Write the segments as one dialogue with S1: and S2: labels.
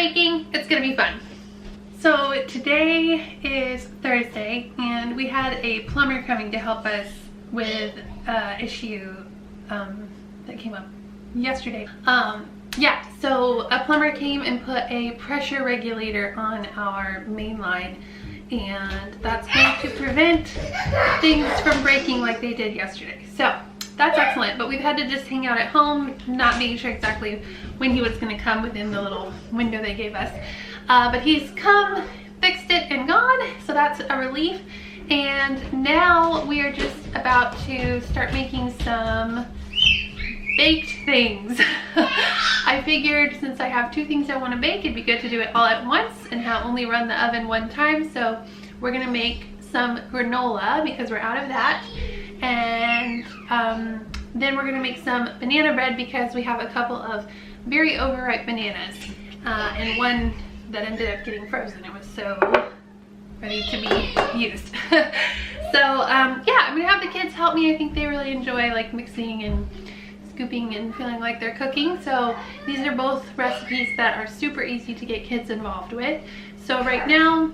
S1: baking. It's gonna be fun. So today is Thursday and we had a plumber coming to help us with issue that came up yesterday. Yeah, so a plumber came and put a pressure regulator on our main line, and that's going to prevent things from breaking like they did yesterday. So that's excellent, but we've had to just hang out at home, not being sure exactly when he was going to come within the little window they gave us. But he's come, fixed it, and gone, so that's a relief. And now we are just about to start making some baked things. I figured since I have two things I want to bake, it'd be good to do it all at once and only run the oven one time. So we're gonna make some granola because we're out of that, and then we're gonna make some banana bread because we have a couple of very overripe bananas and one that ended up getting frozen. It was so ready to be used. So yeah, I'm gonna have the kids help me. I think they really enjoy like mixing and scooping and feeling like they're cooking. So these are both recipes that are super easy to get kids involved with. So right now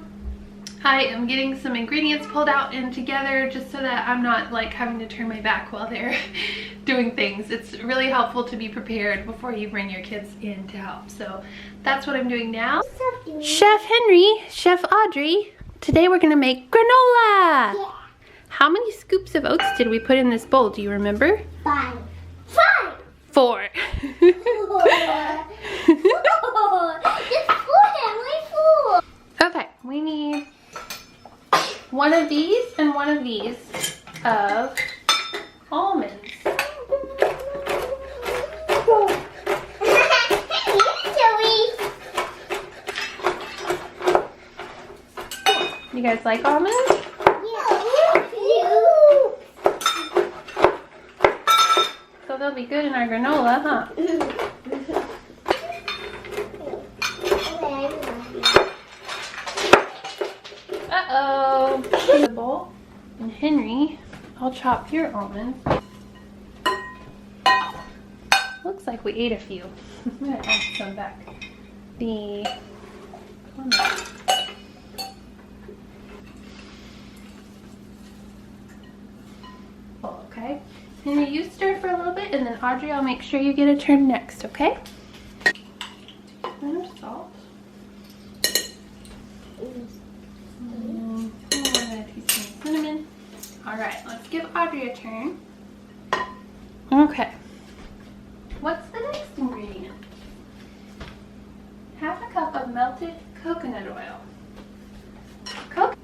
S1: I am getting some ingredients pulled out and together just so that I'm not like having to turn my back while they're doing things. It's really helpful to be prepared before you bring your kids in to help. So that's what I'm doing now. Chef Henry, Chef Audrey, today we're gonna make granola. Yeah. How many scoops of oats did we put in this bowl? Do you remember?
S2: 5.
S1: 4. Okay, we need one of these and one of these of almonds. You guys like almonds? So they'll be good in our granola, huh? Uh-oh. And Henry, I'll chop your almonds. Looks like we ate a few. I'm gonna add some back. Okay. Henry, you stir for a little bit, and then Audrey, I'll make sure you get a turn next, okay? Teaspoon of salt. And a teaspoon of cinnamon. Alright, let's give Audrey a turn. Okay. What's the next ingredient? 1/2 cup of melted coconut oil.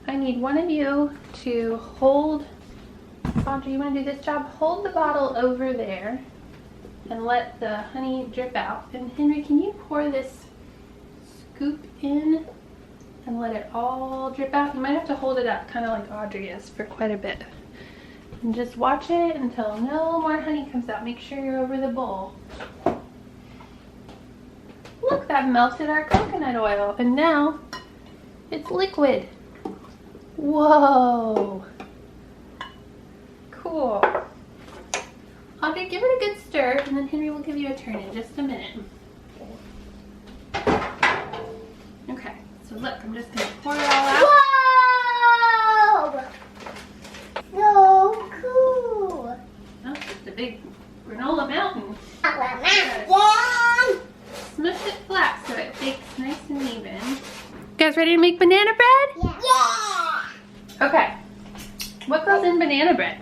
S1: I need one of you to hold. Audrey, you want to do this job? Hold the bottle over there and let the honey drip out. And Henry, can you pour this scoop in and let it all drip out? You might have to hold it up, kind of like Audrey is, for quite a bit. And just watch it until no more honey comes out. Make sure you're over the bowl. Look, that melted our coconut oil, and now it's liquid. Whoa. Cool. Audrey, give it a good stir, and then Henry will give you a turn in just a minute. Okay, so look, I'm just going to pour it all out.
S2: Whoa! So cool.
S1: Oh, just a big granola mountain.
S2: Yeah.
S1: Smush it flat so it bakes nice and even. You guys ready to make banana bread?
S2: Yeah.
S1: Okay. What goes in banana bread?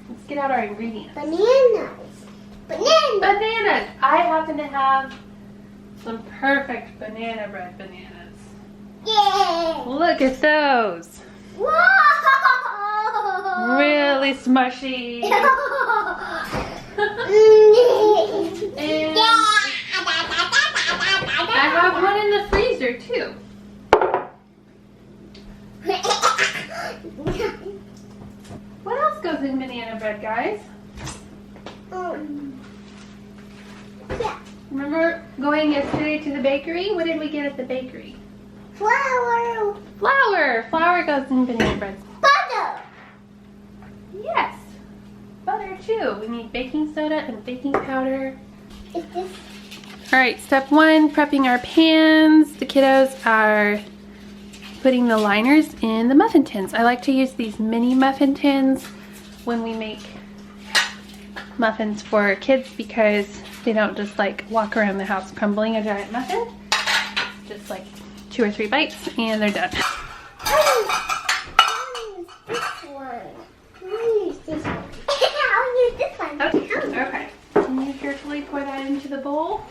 S1: Let's get out our ingredients.
S2: Bananas.
S1: Bananas. I happen to have some perfect banana bread bananas.
S2: Yeah.
S1: Look at those.
S2: Whoa.
S1: Really smushy. And I have one in the freezer too. What else goes in banana bread, guys?
S2: Yeah.
S1: Remember going yesterday to the bakery? What did we get at the bakery?
S2: Flour.
S1: Flour. Flour goes in banana bread.
S2: Butter.
S1: Yes. Butter too. We need baking soda and baking powder.
S2: Is this?
S1: Alright, step 1, prepping our pans. The kiddos are putting the liners in the muffin tins. I like to use these mini muffin tins when we make muffins for kids because they don't just like walk around the house crumbling a giant muffin. Just like 2 or 3 bites and they're done.
S2: I'll use this one. I'll use this one.
S1: Okay. Can you carefully pour that into the bowl?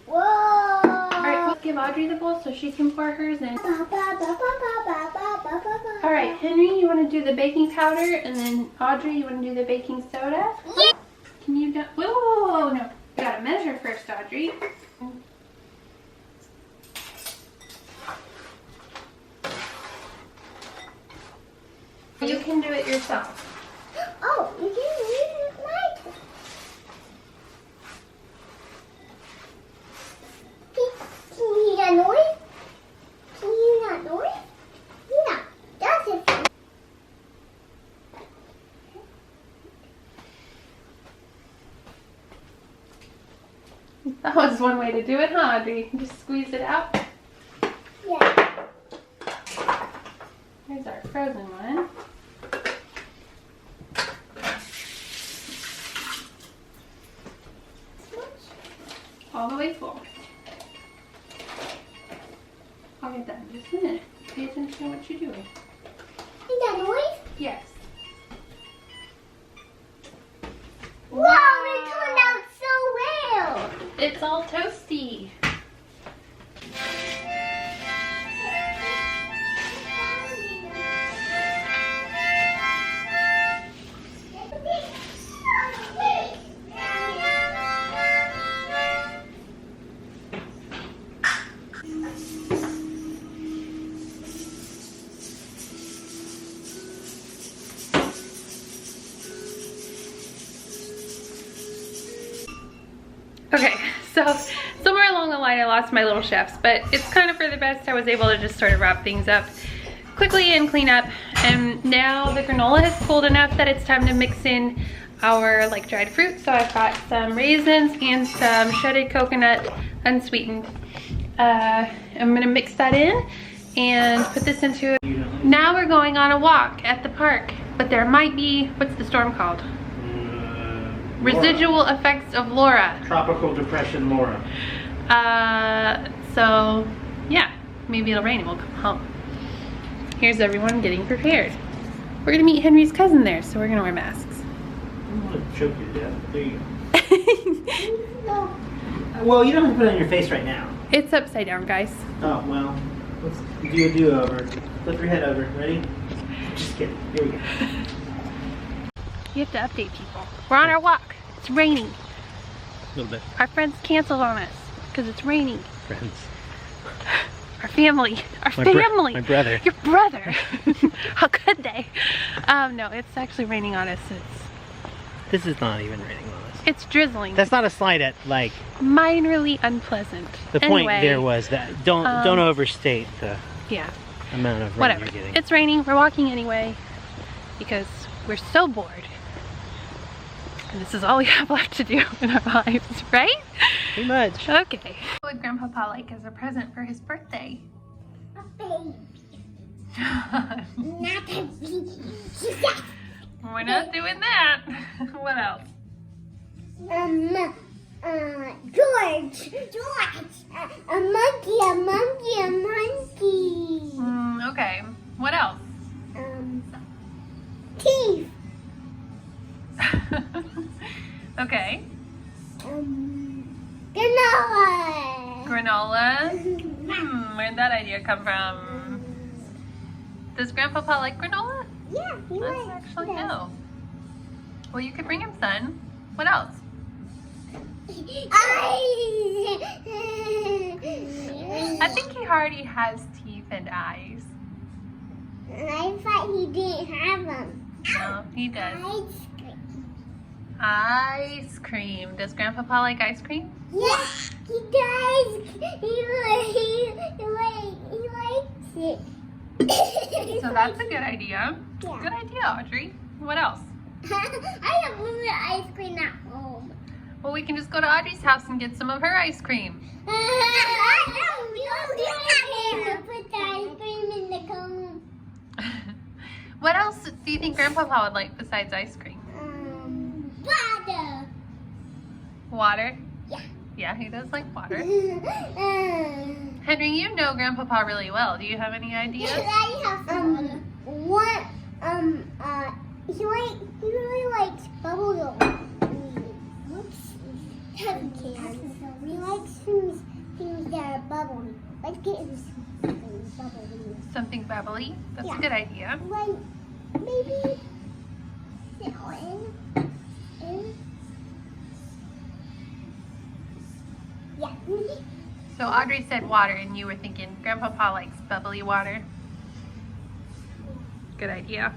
S2: Whoa!
S1: Alright, we'll give Audrey the bowl so she can pour hers in. Alright, Henry, you want to do the baking powder, and then Audrey, you want to do the baking soda?
S2: Yeah.
S1: Can you do? Whoa, no. You gotta measure first, Audrey. You can do it yourself.
S2: Oh, you can use my. Can you hear that noise? Can you hear that noise? Yeah, that's it.
S1: That was one way to do it, huh, Audrey? Just squeeze it out.
S2: Yeah.
S1: Here's our frozen one. All the way full. I'll get that in just a minute. Pay attention to what you're doing.
S2: Is that noise?
S1: Yes.
S2: Wow, it turned out so well.
S1: It's all toasty. Okay, so somewhere along the line I lost my little chefs, but it's kind of for the best. I was able to just sort of wrap things up quickly and clean up. And now the granola has cooled enough that it's time to mix in our like dried fruit. So I've got some raisins and some shredded coconut unsweetened. I'm gonna mix that in and put this into it. Now we're going on a walk at the park, but there might be, what's the storm called? Residual effects of Laura.
S3: Tropical Depression Laura.
S1: So yeah, maybe it'll rain and we'll come home. Here's everyone getting prepared. We're gonna meet Henry's cousin there, so we're gonna wear masks.
S3: I'm gonna choke you to death. There you go. Well, you don't have to put it on your face right now.
S1: It's upside down, guys.
S3: Oh, well, let's do a do-over. Flip your head over. Ready? Just kidding. Here we go.
S1: You have to update people. We're on our walk. It's raining.
S3: A little bit.
S1: Our friends canceled on us because it's raining.
S3: Friends.
S1: Our family. Our family.
S3: My brother.
S1: Your brother. How could they? No, it's actually raining on us.
S3: This is not even raining on us.
S1: It's drizzling.
S3: That's not a slight at, like...
S1: Minorly unpleasant.
S3: The point there was that don't overstate the amount of rain
S1: Whatever.
S3: you're getting.
S1: It's raining. We're walking anyway because we're so bored. And this is all we have left to do in our lives, right?
S3: Pretty much.
S1: Okay. What would Grandpa like as a present for his birthday?
S2: A baby. Not a baby.
S1: We're not doing that. What else?
S2: George. A monkey.
S1: Okay. What else?
S2: Teeth.
S1: Okay.
S2: Granola.
S1: Granola? Where'd that idea come from? Does Grandpapa like granola?
S2: Yeah, he
S1: Let's
S2: likes
S1: actually
S2: that.
S1: know. Well, you could bring him some. What else? I think he already has teeth and eyes.
S2: I thought he didn't have them.
S1: No, he does.
S2: Ice cream.
S1: Ice cream. Does Grandpapa like ice cream?
S2: Yeah, he does. He likes it.
S1: So that's a good idea.
S2: Yeah.
S1: Good idea, Audrey. What else?
S2: I have lemon ice cream at home.
S1: Well, we can just go to Audrey's house and get some of her ice cream.
S2: Put the ice cream in the cone.
S1: What else do you think Grandpapa would like besides ice cream?
S2: Butter.
S1: Water?
S2: Yeah.
S1: Yeah, he does like water. Henry, you know Grandpapa really well. Do you have any ideas?
S2: What? He really likes bubble gum. He likes things that are bubbly. Let's get him something bubbly.
S1: Something bubbly? That's
S2: Yeah.
S1: a good idea.
S2: Like maybe yeah.
S1: So Audrey said water and you were thinking Grandpapa likes bubbly water. Good idea.